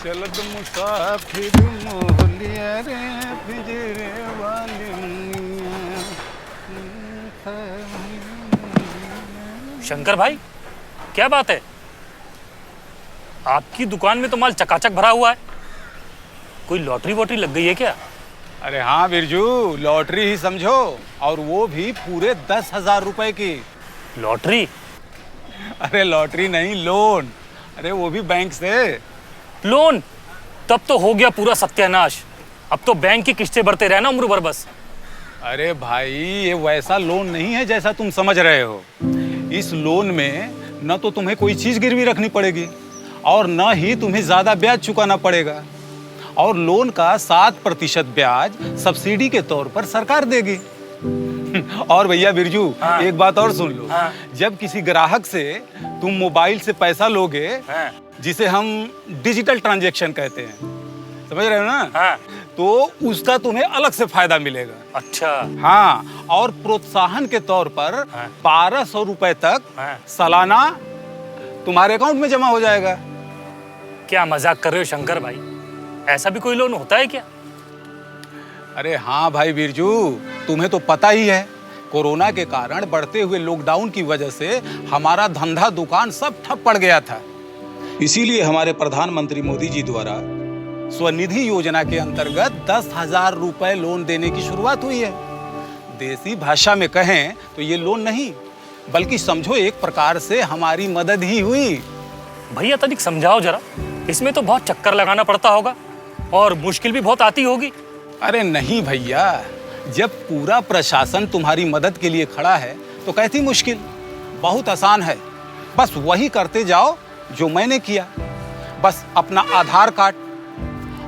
चलत मुसाफिर मोहलिया रे पिंजरे वाली शंकर भाई, क्या बात है? आपकी दुकान में तो माल चकाचक भरा हुआ है। कोई लॉटरी वॉटरी लग गई है क्या? अरे हाँ बिरजू, लॉटरी ही समझो, और वो भी पूरे 10,000 रुपए की। लॉटरी? अरे लॉटरी नहीं, लोन। अरे वो भी बैंक से। लोन? तब तो हो गया पूरा सत्यानाश। अब तो बैंक की किस्तें भरते रहना उम्र भर बस। अरे भाई, ये वैसा लोन नहीं है जैसा तुम समझ रहे हो। इस लोन में न तो तुम्हें कोई चीज गिरवी रखनी पड़ेगी और न ही तुम्हें ज्यादा ब्याज चुकाना पड़ेगा, और लोन का 7% ब्याज सब्सिडी के तौर पर सरकार देगी। और भैया बिरजू, हाँ। एक बात और सुन लो। हाँ। जब किसी ग्राहक से तुम मोबाइल से पैसा लोगे, हाँ। जिसे हम डिजिटल ट्रांजैक्शन कहते हैं, समझ रहे हो ना? हाँ। तो उसका तुम्हें अलग से फायदा मिलेगा। अच्छा। हाँ, और प्रोत्साहन के तौर पर हाँ। 1200 रुपए तक हाँ। सालाना तुम्हारे अकाउंट में जमा हो जाएगा। क्या मजाक कर रहे हो शंकर भाई? ऐसा भी कोई लोन होता है क्या? अरे हाँ भाई बिरजू, तुम्हें तो पता ही है, कोरोना के कारण बढ़ते हुए लॉकडाउन की वजह से हमारा धंधा दुकान सब ठप पड़ गया था। इसीलिए हमारे प्रधानमंत्री मोदी जी द्वारा स्वनिधि योजना के अंतर्गत 10,000 रुपए लोन देने की शुरुआत हुई है। देसी भाषा में कहें तो ये लोन नहीं, बल्कि समझो एक प्रकार से हमारी मदद ही हुई। भैया तनिक समझाओ जरा, इसमें तो बहुत चक्कर लगाना पड़ता होगा और मुश्किल भी बहुत आती होगी। अरे नहीं भैया, जब पूरा प्रशासन तुम्हारी मदद के लिए खड़ा है तो कैसी मुश्किल? बहुत आसान है। बस वही करते जाओ जो मैंने किया। बस अपना आधार कार्ड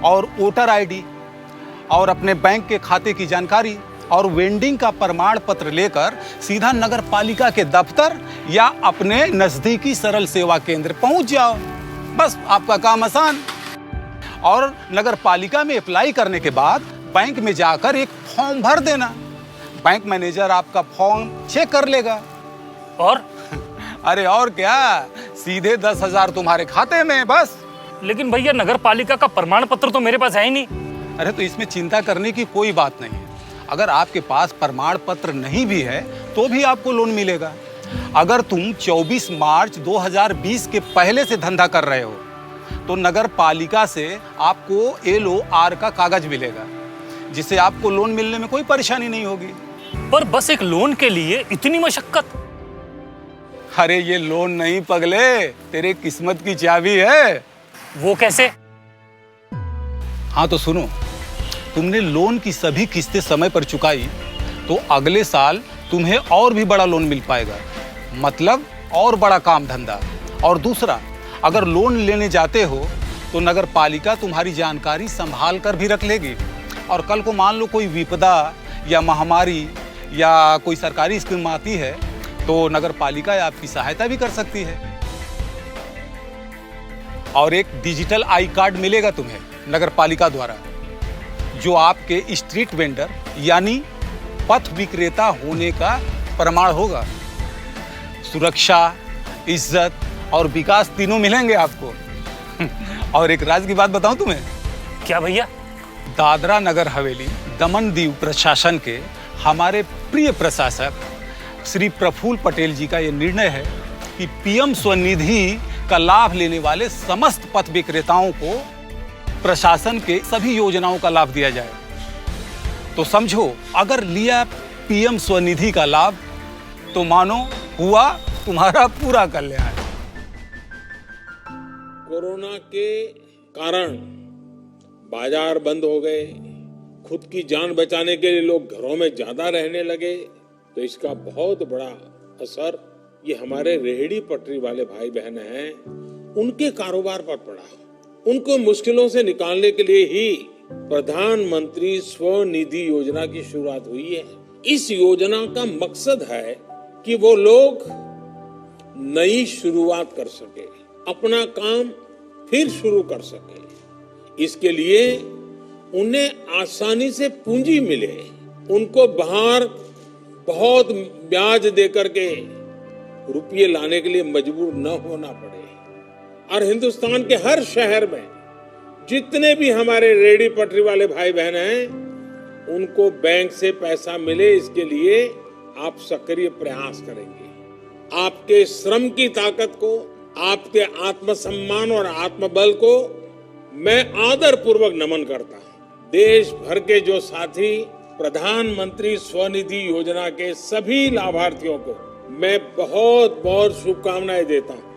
और वोटर आईडी और अपने बैंक के खाते की जानकारी और वेंडिंग का प्रमाण पत्र लेकर सीधा नगर पालिका के दफ्तर या अपने नजदीकी सरल सेवा केंद्र पहुंच जाओ। बस आपका काम आसान। और नगर पालिका में अप्लाई करने के बाद बैंक में जाकर एक फॉर्म भर देना। बैंक मैनेजर आपका फॉर्म चेक कर लेगा। और? अरे और क्या, सीधे 10,000 तुम्हारे खाते में बस। लेकिन भैया, नगर पालिका का प्रमाण पत्र तो मेरे पास है ही नहीं। अरे तो इसमें चिंता करने की कोई बात नहीं है। अगर आपके पास प्रमाण पत्र नहीं भी है तो भी आपको लोन मिलेगा। अगर तुम 24 मार्च 2020 के पहले से धंधा कर रहे हो तो नगर पालिका से आपको LOR का कागज मिलेगा, जिससे आपको लोन मिलने में कोई परेशानी नहीं होगी। पर बस एक लोन के लिए इतनी मशक्कत? अरे ये लोन नहीं पगले, तेरे किस्मत की चाबी है। वो कैसे? हाँ तो सुनो, तुमने लोन की सभी किस्तें समय पर चुकाई तो अगले साल तुम्हें और भी बड़ा लोन मिल पाएगा, मतलब और बड़ा काम धंधा। और दूसरा, अगर लोन लेने जाते हो तो नगर पालिका तुम्हारी जानकारी संभाल कर भी रख लेगी, और कल को मान लो कोई विपदा या महामारी या कोई सरकारी स्कीम आती है तो नगर पालिका आपकी सहायता भी कर सकती है। और एक डिजिटल आई कार्ड मिलेगा तुम्हें नगर पालिका द्वारा, जो आपके स्ट्रीट वेंडर यानी पथ विक्रेता होने का प्रमाण होगा। सुरक्षा, इज्जत और विकास तीनों मिलेंगे आपको। और एक राज की बात बताऊं तुम्हें? क्या भैया? दादरा नगर हवेली दमन दीव प्रशासन के हमारे प्रिय प्रशासक श्री प्रफुल्ल पटेल जी का यह निर्णय है कि PM स्वनिधि का लाभ लेने वाले समस्त पथ विक्रेताओं को प्रशासन के सभी योजनाओं का लाभ दिया जाए। तो समझो, अगर लिया PM स्वनिधि का लाभ तो मानो हुआ तुम्हारा पूरा कल्याण। कोरोना के कारण बाजार बंद हो गए, खुद की जान बचाने के लिए लोग घरों में ज्यादा रहने लगे, तो इसका बहुत बड़ा असर ये हमारे रेहड़ी पटरी वाले भाई बहन हैं, उनके कारोबार पर पड़ा। उनको मुश्किलों से निकालने के लिए ही प्रधानमंत्री स्वनिधि योजना की शुरुआत हुई है। इस योजना का मकसद है कि वो लोग नई शुरुआत कर सके, अपना काम फिर शुरू कर सके। इसके लिए उन्हें आसानी से पूंजी मिले, उनको बाहर बहुत ब्याज देकर के रुपये लाने के लिए मजबूर न होना पड़े, और हिंदुस्तान के हर शहर में जितने भी हमारे रेहड़ी पटरी वाले भाई बहन हैं उनको बैंक से पैसा मिले, इसके लिए आप सक्रिय प्रयास करेंगे। आपके श्रम की ताकत को, आपके आत्मसम्मान और आत्मबल को मैं आदर पूर्वक नमन करता हूं। देश भर के जो साथी प्रधानमंत्री स्वनिधि योजना के सभी लाभार्थियों को मैं बहुत बहुत शुभकामनाएं देता हूं।